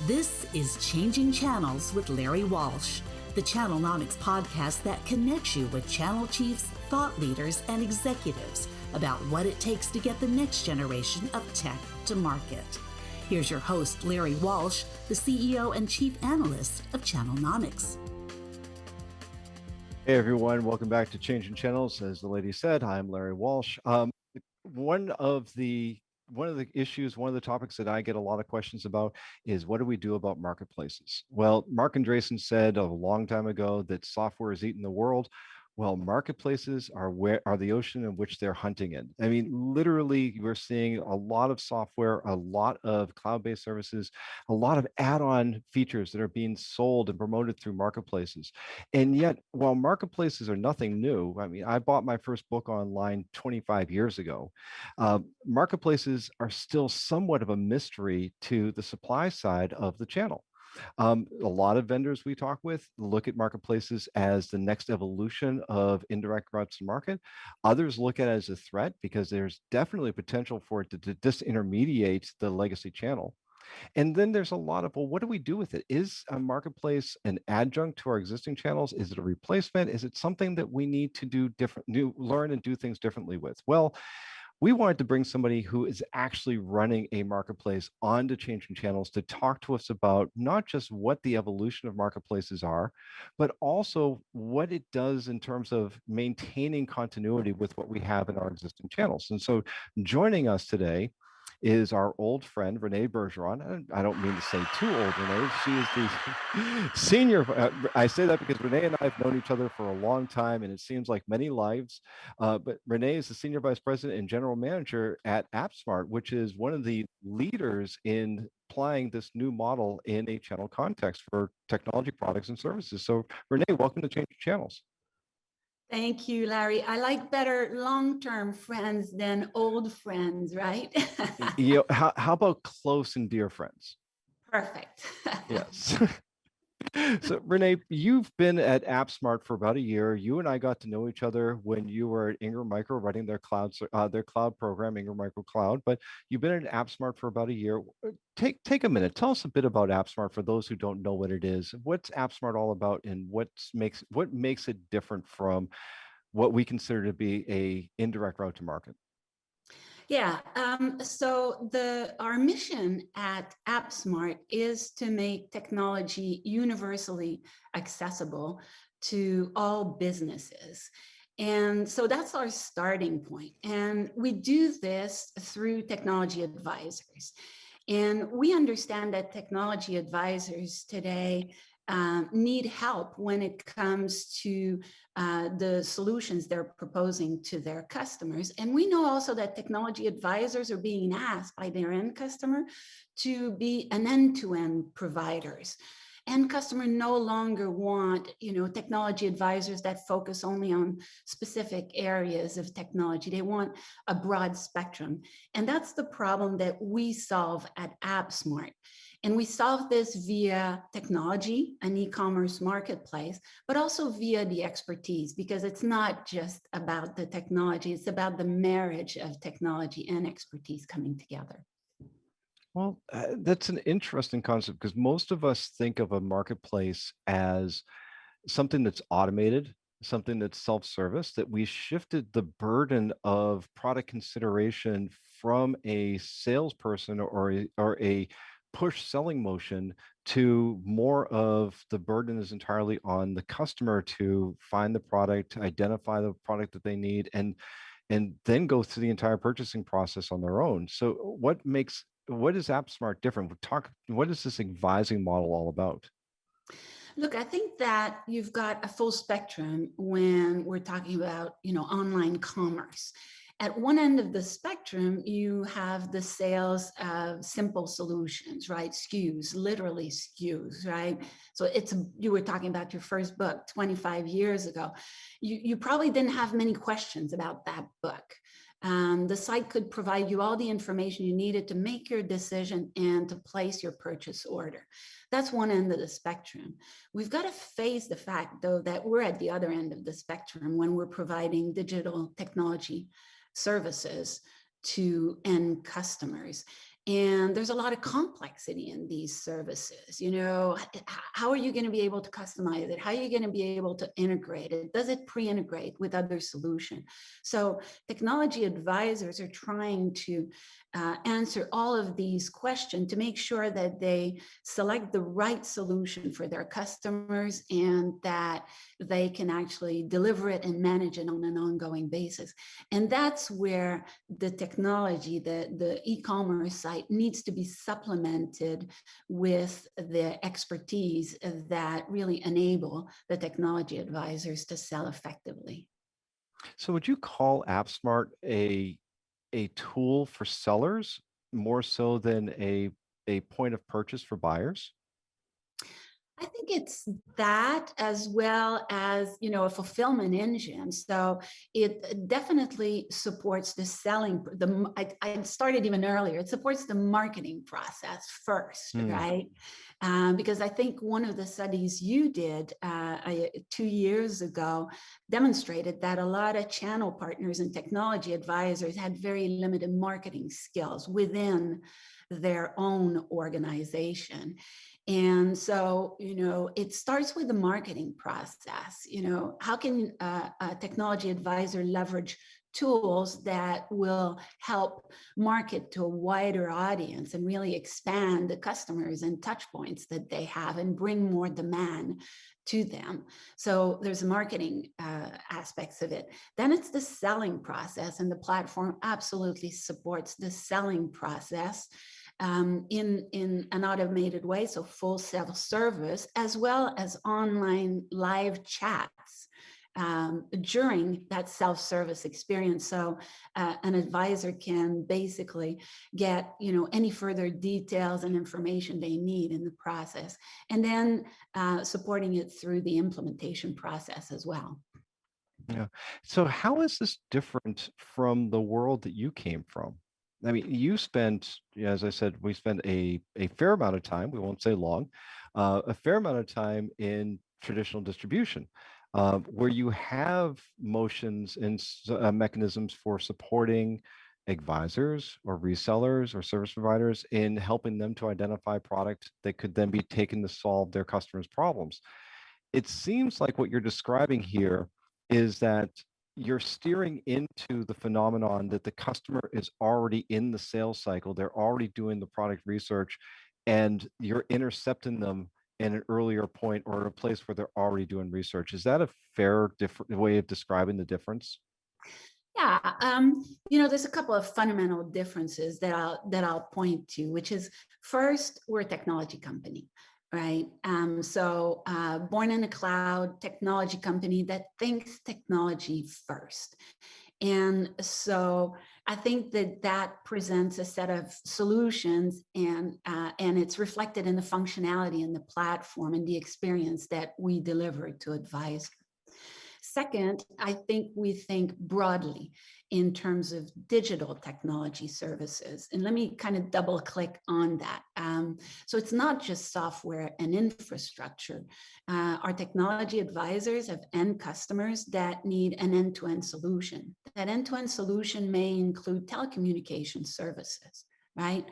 This is Changing Channels with Larry Walsh, the Channelnomics podcast that connects you with channel chiefs, thought leaders, and executives about what it takes to get the next generation of tech to market. Here's your host, Larry Walsh, the CEO and Chief Analyst of Channelnomics. Hey everyone, welcome back to Changing Channels. As the lady said, I'm Larry Walsh. One of the topics that I get a lot of questions about is what do we do about marketplaces? Well, Mark Andreessen said a long time ago that software is eating the world. Well, marketplaces are the ocean in which they're hunting in. I mean, literally, we're seeing a lot of software, a lot of cloud-based services, a lot of add-on features that are being sold and promoted through marketplaces. And yet, while marketplaces are nothing new, I mean, I bought my first book online 25 years ago. Marketplaces are still somewhat of a mystery to the supply side of the channel. A lot of vendors we talk with look at marketplaces as the next evolution of indirect routes to market. Others look at it as a threat because there's definitely potential for it to disintermediate the legacy channel. And then there's a lot of, well, what do we do with it? Is a marketplace an adjunct to our existing channels? Is it a replacement? Is it something that we need to do learn and do things differently with? Well, we wanted to bring somebody who is actually running a marketplace onto Changing Channels to talk to us about not just what the evolution of marketplaces are, but also what it does in terms of maintaining continuity with what we have in our existing channels. And so joining us today is our old friend, Renee Bergeron. And I don't mean to say too old, Renee. She is the senior. I say that because Renee and I have known each other for a long time, and it seems like many lives. But Renee is the Senior Vice President and General Manager at AppSmart, which is one of the leaders in applying this new model in a channel context for technology products and services. So Renee, welcome to Changing Channels. Thank you, Larry. I like better long-term friends than old friends, right? How about close and dear friends? Perfect. Yes. So Renee, you've been at AppSmart for about a year. You and I got to know each other when you were at Ingram Micro running their cloud program, Ingram Micro Cloud. But you've been at AppSmart for about a year. Take a minute. Tell us a bit about AppSmart for those who don't know what it is. What's AppSmart all about, and what makes it different from what we consider to be a indirect route to market? Yeah, so our mission at AppSmart is to make technology universally accessible to all businesses. And so that's our starting point. And we do this through technology advisors. And we understand that technology advisors today need help when it comes to the solutions they're proposing to their customers. And we know also that technology advisors are being asked by their end customer to be an end-to-end providers. End customer no longer want, technology advisors that focus only on specific areas of technology. They want a broad spectrum. And that's the problem that we solve at AppSmart. And we solve this via technology, an e-commerce marketplace, but also via the expertise, because it's not just about the technology, it's about the marriage of technology and expertise coming together. Well, that's an interesting concept because most of us think of a marketplace as something that's automated, something that's self-service, that we shifted the burden of product consideration from a salesperson or a push selling motion to more of the burden is entirely on the customer to find the product, identify the product that they need, and then go through the entire purchasing process on their own. So what is AppSmart different? What is this advising model all about? Look, I think that you've got a full spectrum when we're talking about, online commerce. At one end of the spectrum, you have the sales of simple solutions, right? SKUs, literally SKUs, right? So you were talking about your first book 25 years ago. You probably didn't have many questions about that book. The site could provide you all the information you needed to make your decision and to place your purchase order. That's one end of the spectrum. We've got to face the fact, though, that we're at the other end of the spectrum when we're providing digital technology services to end customers. And there's a lot of complexity in these services. How are you going to be able to customize it? How are you going to be able to integrate it? Does it pre-integrate with other solutions? So technology advisors are trying to answer all of these questions to make sure that they select the right solution for their customers and that they can actually deliver it and manage it on an ongoing basis. And that's where the technology, the e-commerce site needs to be supplemented with the expertise that really enable the technology advisors to sell effectively. So would you call AppSmart a tool for sellers more so than a point of purchase for buyers? I think it's that as well as, a fulfillment engine. So it definitely supports the selling. I started even earlier. It supports the marketing process first, right? Because I think one of the studies you did 2 years ago demonstrated that a lot of channel partners and technology advisors had very limited marketing skills within their own organization. And so, it starts with the marketing process. How can a technology advisor leverage tools that will help market to a wider audience and really expand the customers and touch points that they have and bring more demand to them? So there's marketing aspects of it. Then it's the selling process, and the platform absolutely supports the selling process in an automated way, so full self-service, as well as online live chats during that self-service experience. So an advisor can basically get, any further details and information they need in the process, and then supporting it through the implementation process as well. Yeah. So how is this different from the world that you came from? I mean, you spent, as I said, we spent a fair amount of time, we won't say long, a fair amount of time in traditional distribution, where you have motions and mechanisms for supporting advisors or resellers or service providers in helping them to identify product that could then be taken to solve their customers' problems. It seems like what you're describing here is that you're steering into the phenomenon that the customer is already in the sales cycle, they're already doing the product research, and you're intercepting them in an earlier point or a place where they're already doing research. Is that a fair different way of describing the difference? Yeah, there's a couple of fundamental differences that I'll point to, which is, first, we're a technology company, right? So born in a cloud technology company that thinks technology first. And so I think that presents a set of solutions, and it's reflected in the functionality and the platform and the experience that we deliver to advisors. Second, I think we think broadly in terms of digital technology services. And let me kind of double click on that. So it's not just software and infrastructure. Our technology advisors have end customers that need an end-to-end solution. That end-to-end solution may include telecommunication services, right?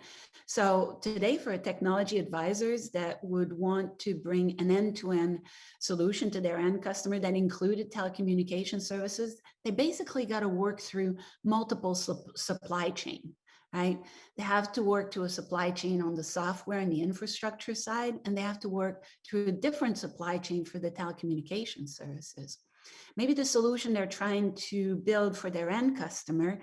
So today, for technology advisors that would want to bring an end-to-end solution to their end customer that included telecommunication services, they basically got to work through multiple supply chain, right? They have to work to a supply chain on the software and the infrastructure side, and they have to work through a different supply chain for the telecommunication services. Maybe the solution they're trying to build for their end customer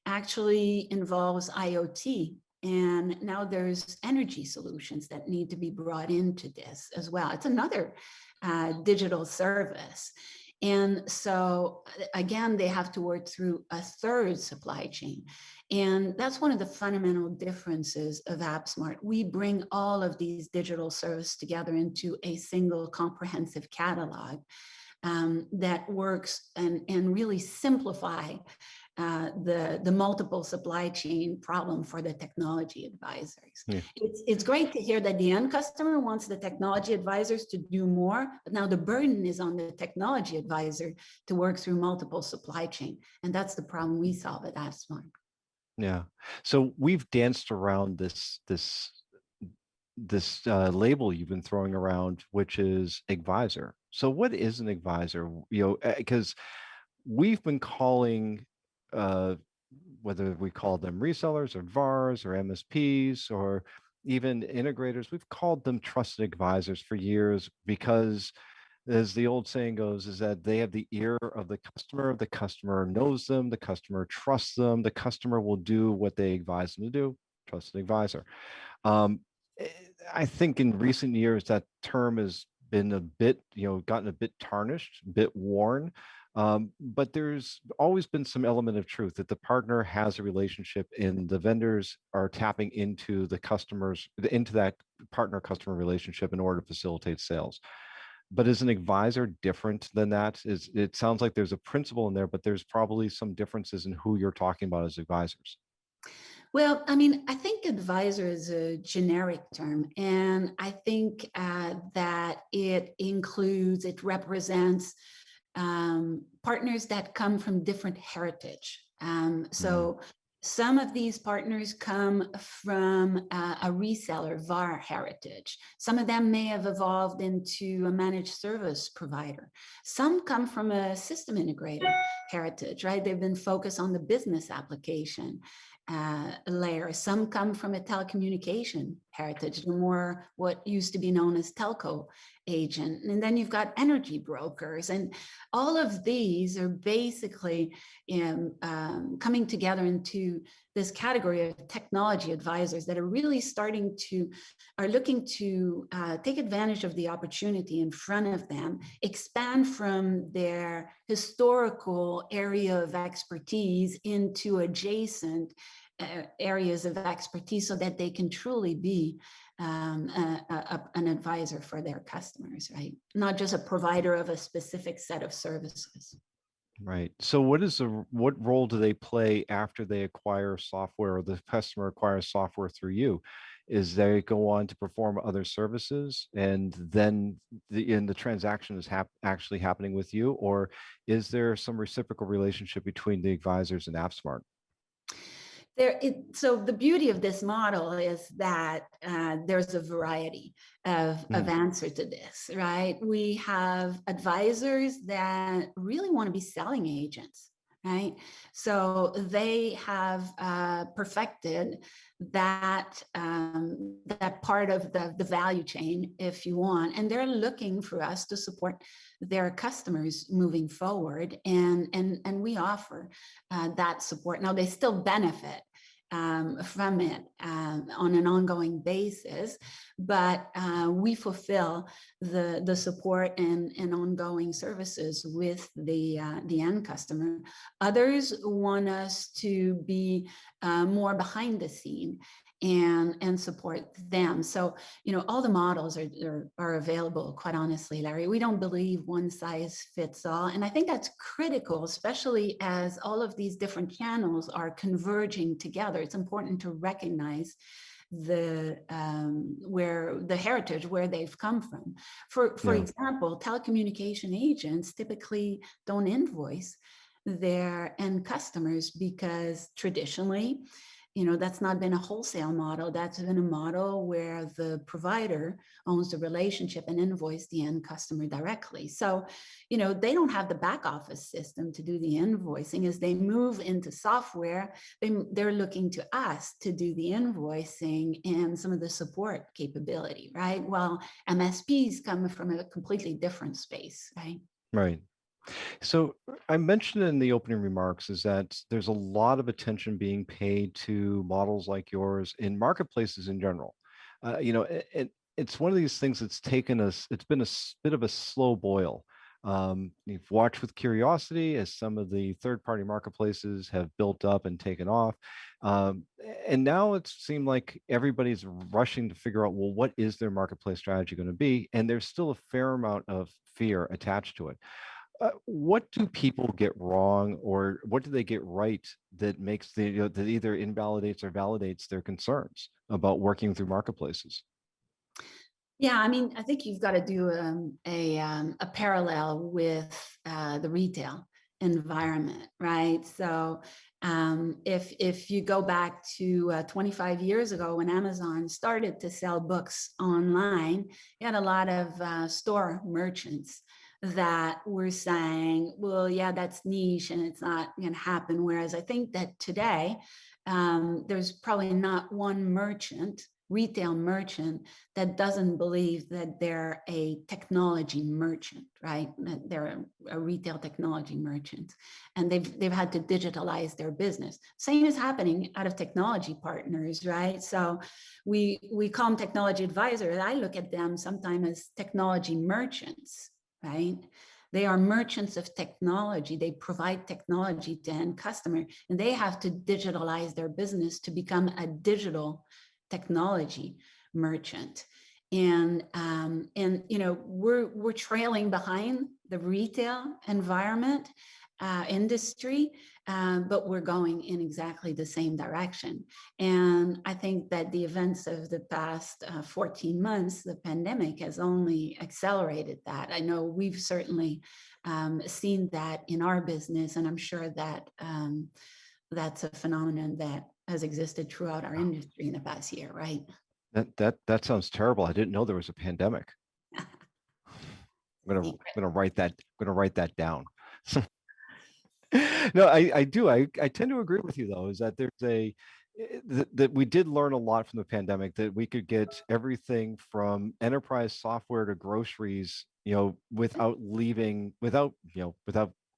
actually involves IoT. And now there's energy solutions that need to be brought into this as well. It's another digital service. And so, again, they have to work through a third supply chain. And that's one of the fundamental differences of AppSmart. We bring all of these digital services together into a single comprehensive catalog that works and really simplify the multiple supply chain problem for the technology advisors. Yeah. It's great to hear that the end customer wants the technology advisors to do more, but now the burden is on the technology advisor to work through multiple supply chain. And that's the problem we solve at AppSmart. Yeah. So we've danced around this label you've been throwing around, which is advisor. So what is an advisor? Because we've been calling, uh, whether we call them resellers or VARs or MSPs or even integrators, we've called them trusted advisors for years because, as the old saying goes, is that they have the ear of the customer knows them, the customer trusts them, the customer will do what they advise them to do. Trusted advisor. Um, eh, I think in recent years that term has been a bit, gotten a bit tarnished, a bit worn. But there's always been some element of truth that the partner has a relationship and the vendors are tapping into the customers, into that partner customer relationship in order to facilitate sales. But is an advisor different than that? It sounds like there's a principle in there, but there's probably some differences in who you're talking about as advisors. Well, I mean, I think advisor is a generic term, and I think that it represents partners that come from different heritage. Mm, So some of these partners come from a reseller, VAR heritage. Some of them may have evolved into a managed service provider. Some come from a system integrator heritage, right? They've been focused on the business application layer. Some come from a telecommunication heritage, the more what used to be known as telco agent. And then you've got energy brokers. And all of these are basically coming together into this category of technology advisors that are really are looking to take advantage of the opportunity in front of them, expand from their historical area of expertise into adjacent areas of expertise so that they can truly be an advisor for their customers, right? Not just a provider of a specific set of services. right. So what role do they play after they acquire software or the customer acquires software through you? Is they go on to perform other services and then the transaction is actually happening with you, or is there some reciprocal relationship between the advisors and AppSmart? So the beauty of this model is that there's a variety of Mm, answer to this, right? We have advisors that really want to be selling agents, right? So they have perfected that part of the value chain, if you want, and they're looking for us to support their customers moving forward, and we offer that support. Now they still benefit from it on an ongoing basis, but we fulfill the support and ongoing services with the end customer. Others want us to be more behind the scene and support them. So, all the models are available, quite honestly, Larry. We don't believe one size fits all. And I think that's critical, especially as all of these different channels are converging together. It's important to recognize where the heritage, where they've come from. For yeah. example, telecommunication agents typically don't invoice their end customers because traditionally, that's not been a wholesale model. That's been a model where the provider owns the relationship and invoice the end customer directly. So, they don't have the back office system to do the invoicing. As they move into software, they're looking to us to do the invoicing and some of the support capability, right? While MSPs come from a completely different space, right? Right. So I mentioned in the opening remarks is that there's a lot of attention being paid to models like yours in marketplaces in general. It's one of these things that's taken us, it's been a bit of a slow boil. You've watched with curiosity as some of the third-party marketplaces have built up and taken off. Um, and now it seemed like everybody's rushing to figure out, well, what is their marketplace strategy going to be? And there's still a fair amount of fear attached to it. What do people get wrong, or what do they get right that makes that either invalidates or validates their concerns about working through marketplaces? Yeah, I mean, I think you've got to do a parallel with the retail environment, right? So If you go back to 25 years ago when Amazon started to sell books online, you had a lot of store merchants that were saying, well, yeah, that's niche and it's not going to happen. Whereas I think that today, there's probably not one retail merchant, that doesn't believe that they're a technology merchant, right? That they're a retail technology merchant, and they've had to digitalize their business. Same is happening out of technology partners, right? So we call them technology advisors. I look at them sometimes as technology merchants, right? They are merchants of technology. They provide technology to end customer, and they have to digitalize their business to become a digital technology merchant. And you know, we're trailing behind the retail environment industry, but we're going in exactly the same direction. And I think that the events of the past 14 months, the pandemic, has only accelerated that. I know we've certainly seen that in our business, and I'm sure that that's a phenomenon that has existed throughout our industry in the past year, right? That sounds terrible. I didn't know there was a pandemic. I'm gonna write that down. No, I do. I tend to agree with you though, is that that we did learn a lot from the pandemic, that we could get everything from enterprise software to groceries, without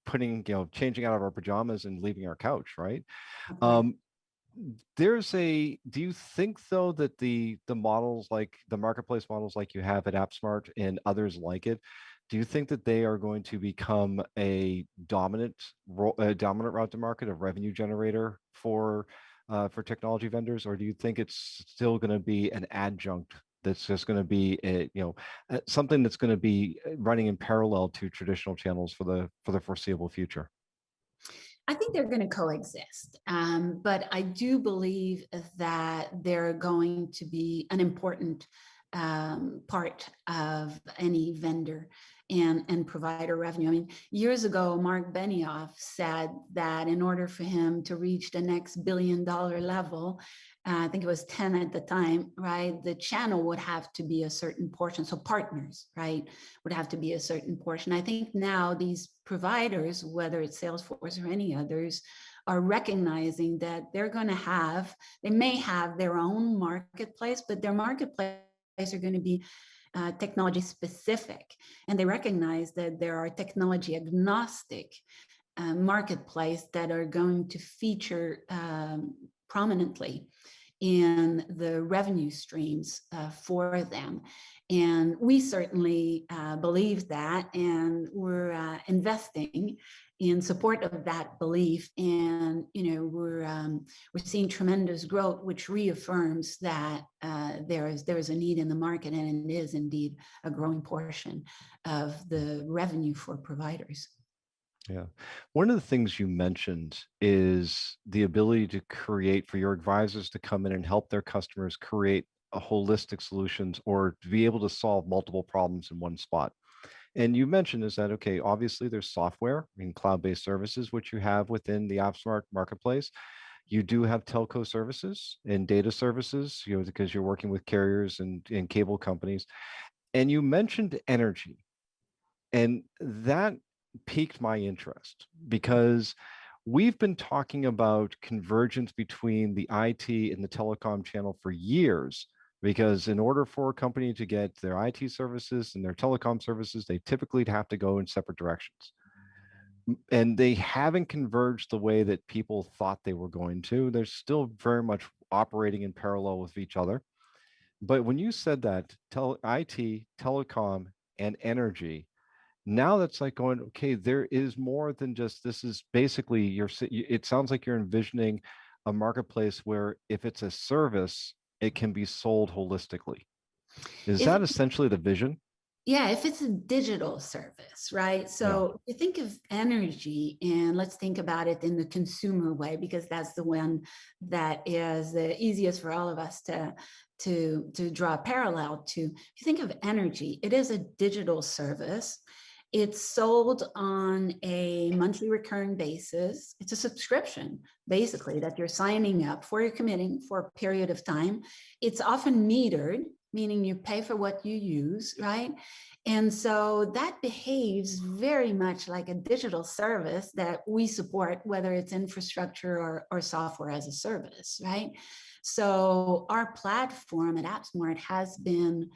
putting, changing out of our pajamas and leaving our couch, right? Um, do you think though that the models, like the marketplace models like you have at AppSmart and others like it, do you think that they are going to become a dominant route to market, a revenue generator for technology vendors, or do you think it's still going to be an adjunct that's just going to be something that's going to be running in parallel to traditional channels for the foreseeable future? I think they're going to coexist, but I do believe that they're going to be an important part of any vendor and provider revenue. I mean, years ago, Mark Benioff said that in order for him to reach the next billion-dollar level, I think it was 10 at the time, right? The channel would have to be a certain portion. So partners, right, would have to be a certain portion. I think now these providers, whether it's Salesforce or any others, are recognizing that they may have their own marketplace, but their marketplace are going to be technology specific. And they recognize that there are technology agnostic marketplace that are going to feature prominently in the revenue streams for them. And we certainly believe that, and we're investing in support of that belief. And we're seeing tremendous growth, which reaffirms that there's a need in the market, and it is indeed a growing portion of the revenue for providers. Yeah. One of the things you mentioned is the ability to create, for your advisors to come in and help their customers create a holistic solutions, or to be able to solve multiple problems in one spot. And you mentioned is that, okay, obviously there's software and cloud-based services, which you have within the AppSmart marketplace. You do have telco services and data services, because you're working with carriers and cable companies. And you mentioned energy. And that piqued my interest, because we've been talking about convergence between the IT and the telecom channel for years, because in order for a company to get their IT services and their telecom services, they typically have to go in separate directions. And they haven't converged the way that people thought they were going to. They're still very much operating in parallel with each other. But when you said that IT, telecom, and energy, now that's like going, okay, there is more than just, this is basically it sounds like you're envisioning a marketplace where if it's a service, it can be sold holistically. Is that essentially the vision? Yeah, if it's a digital service, right? So you think of energy, and let's think about it in the consumer way, because that's the one that is the easiest for all of us to draw a parallel to. If you think of energy, it is a digital service. It's sold on a monthly recurring basis. It's a subscription, basically, that you're signing up for, you're committing for a period of time. It's often metered, meaning you pay for what you use, right? And so that behaves very much like a digital service that we support, whether it's infrastructure or software as a service, right? So our platform at AppSmart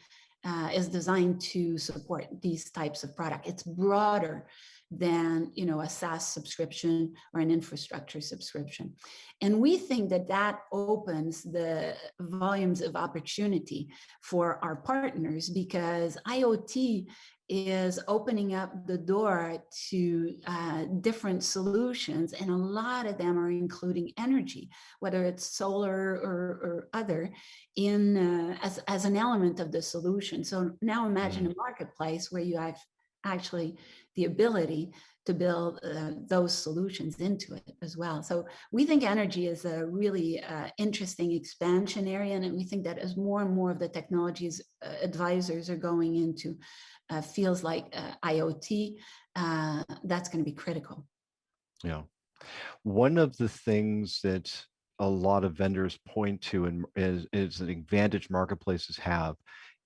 is designed to support these types of product. It's broader than a SaaS subscription or an infrastructure subscription. And we think that that opens the volumes of opportunity for our partners, because IoT is opening up the door to different solutions, and a lot of them are including energy, whether it's solar or other, as an element of the solution. So now imagine a marketplace where you have actually the ability to build those solutions into it as well. So we think energy is a really interesting expansion area, and we think that as more and more of the technologies advisors are going into fields like IoT, that's going to be critical. Yeah. One of the things that a lot of vendors point to and is an advantage marketplaces have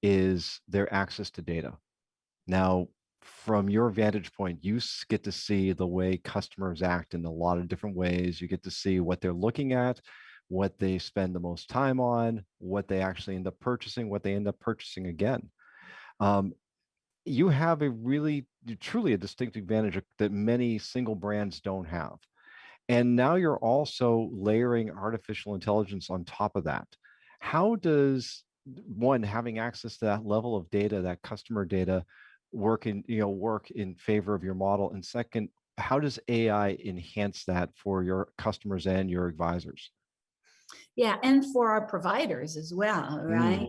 is their access to data. Now, from your vantage point, you get to see the way customers act in a lot of different ways. You get to see what they're looking at, what they spend the most time on, what they actually end up purchasing, what they end up purchasing again. You have truly a distinct advantage that many single brands don't have. And now you're also layering artificial intelligence on top of that. How does one, having access to that level of data, that customer data, work in favor of your model? And second, how does AI enhance that for your customers and your advisors? Yeah, and for our providers as well, right?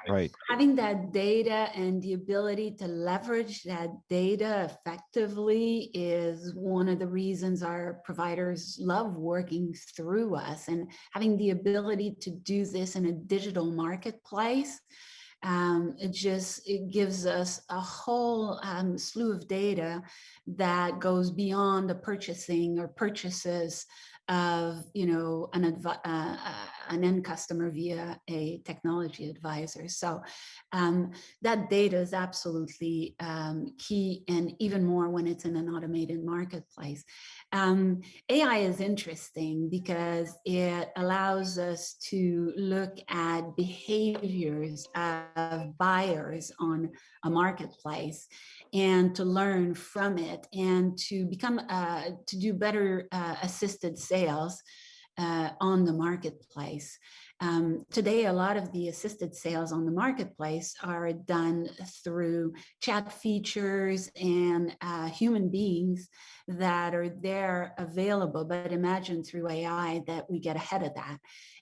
Right. Having that data and the ability to leverage that data effectively is one of the reasons our providers love working through us, and having the ability to do this in a digital marketplace. It gives us a whole slew of data that goes beyond the purchasing or purchases of an end customer via a technology advisor. So that data is absolutely key, and even more when it's in an automated marketplace. AI is interesting because it allows us to look at behaviors of buyers on a marketplace and to learn from it, and to do better assisted sales on the marketplace. Today, a lot of the assisted sales on the marketplace are done through chat features and human beings that are there available. But imagine through AI that we get ahead of that,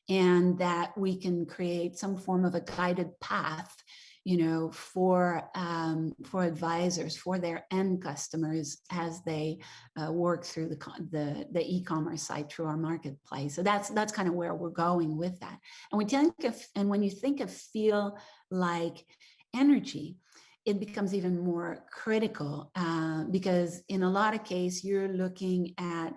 and that we can create some form of a guided path for advisors, for their end customers, as they work through the e-commerce site through our marketplace. So that's kind of where we're going with that. And when you think of feel like energy, it becomes even more critical because in a lot of cases you're looking at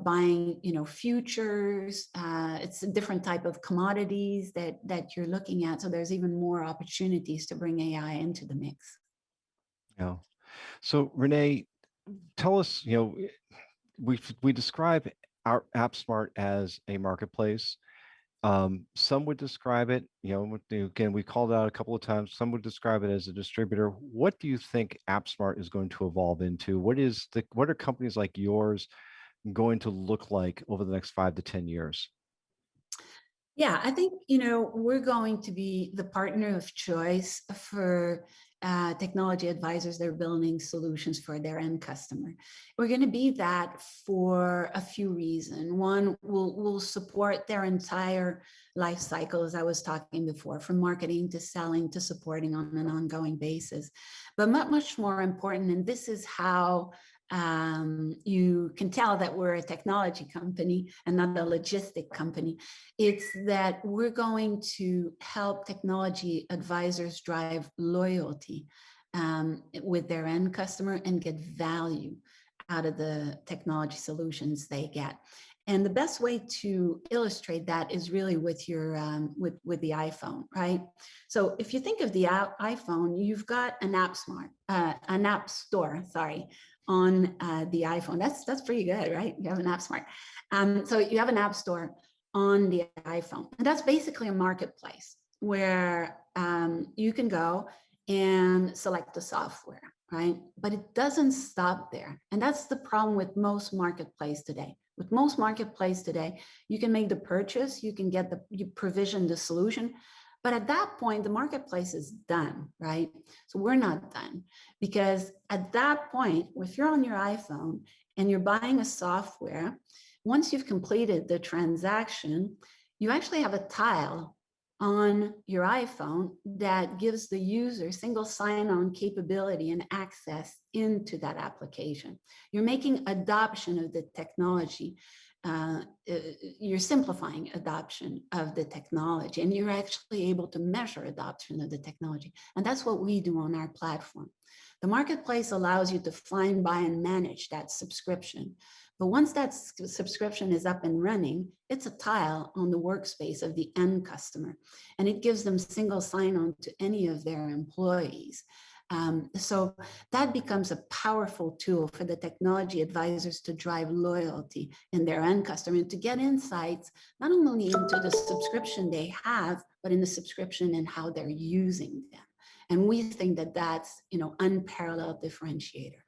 buying, futures. It's a different type of commodities that you're looking at. So there's even more opportunities to bring AI into the mix. Yeah. So Renee, tell us, we describe our AppSmart as a marketplace. Some would describe it, again, we called out a couple of times, some would describe it as a distributor. What do you think AppSmart is going to evolve into? What are companies like yours going to look like over the next 5 to 10 years? Yeah, I think, we're going to be the partner of choice for technology advisors that are building solutions for their end customer. We're going to be that for a few reasons. One, we'll support their entire life cycle, as I was talking before, from marketing to selling to supporting on an ongoing basis. But much more important, and this is how you can tell that we're a technology company and not a logistic company, it's that we're going to help technology advisors drive loyalty with their end customer and get value out of the technology solutions they get. And the best way to illustrate that is really with your with the iPhone, right? So if you think of the iPhone, you've got an an app store, sorry, on the iPhone. That's pretty good, right? You have an AppSmart. So you have an app store on the iPhone, and that's basically a marketplace where you can go and select the software, right? But it doesn't stop there, and that's the problem with most marketplace today. With most marketplace today, you can make the purchase, you provision the solution, but at that point, the marketplace is done, right? So we're not done, because at that point, if you're on your iPhone and you're buying a software, once you've completed the transaction, you actually have a tile on your iPhone that gives the user single sign-on capability and access into that application. You're making adoption of the technology. You're simplifying adoption of the technology, and you're actually able to measure adoption of the technology. And that's what we do on our platform. The marketplace allows you to find, buy, and manage that subscription. But once that subscription is up and running, it's a tile on the workspace of the end customer, and it gives them single sign-on to any of their employees. So that becomes a powerful tool for the technology advisors to drive loyalty in their end customer and to get insights, not only into the subscription they have, but in the subscription and how they're using them. And we think that that's, unparalleled differentiator.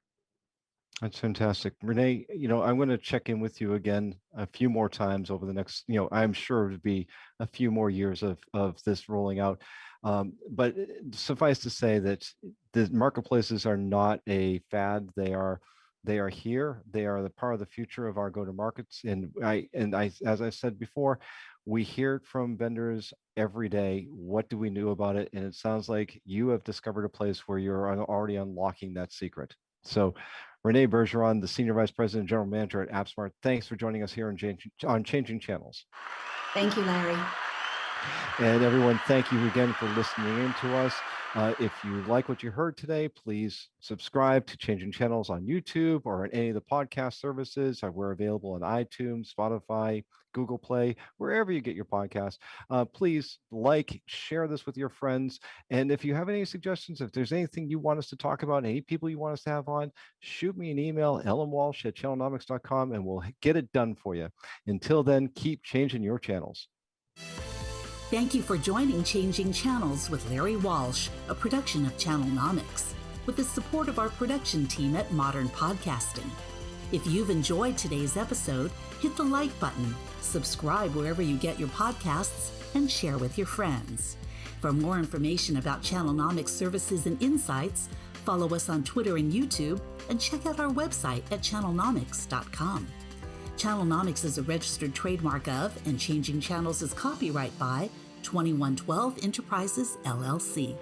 That's fantastic. Renee, I'm going to check in with you again a few more times over the next, I'm sure it would be a few more years of this rolling out. But suffice to say that the marketplaces are not a fad. They are here. They are the part of the future of our go-to-markets. And as I said before, we hear it from vendors every day. What do we know about it? And it sounds like you have discovered a place where you're already unlocking that secret. So Renee Bergeron, the Senior Vice President and General Manager at AppSmart, thanks for joining us here on Changing Channels. Thank you, Larry. And everyone, thank you again for listening in to us. If you like what you heard today, please subscribe to Changing Channels on YouTube or on any of the podcast services. We're available on iTunes, Spotify, Google Play, wherever you get your podcasts. Please share this with your friends. And if you have any suggestions, if there's anything you want us to talk about, any people you want us to have on, shoot me an email, lmwalsh@channelnomics.com, and we'll get it done for you. Until then, keep changing your channels. Thank you for joining Changing Channels with Larry Walsh, a production of Channelnomics, with the support of our production team at Modern Podcasting. If you've enjoyed today's episode, hit the like button, subscribe wherever you get your podcasts, and share with your friends. For more information about Channelnomics services and insights, follow us on Twitter and YouTube, and check out our website at channelnomics.com. Channelnomics is a registered trademark of, and Changing Channels is copyright by 2112 Enterprises, LLC.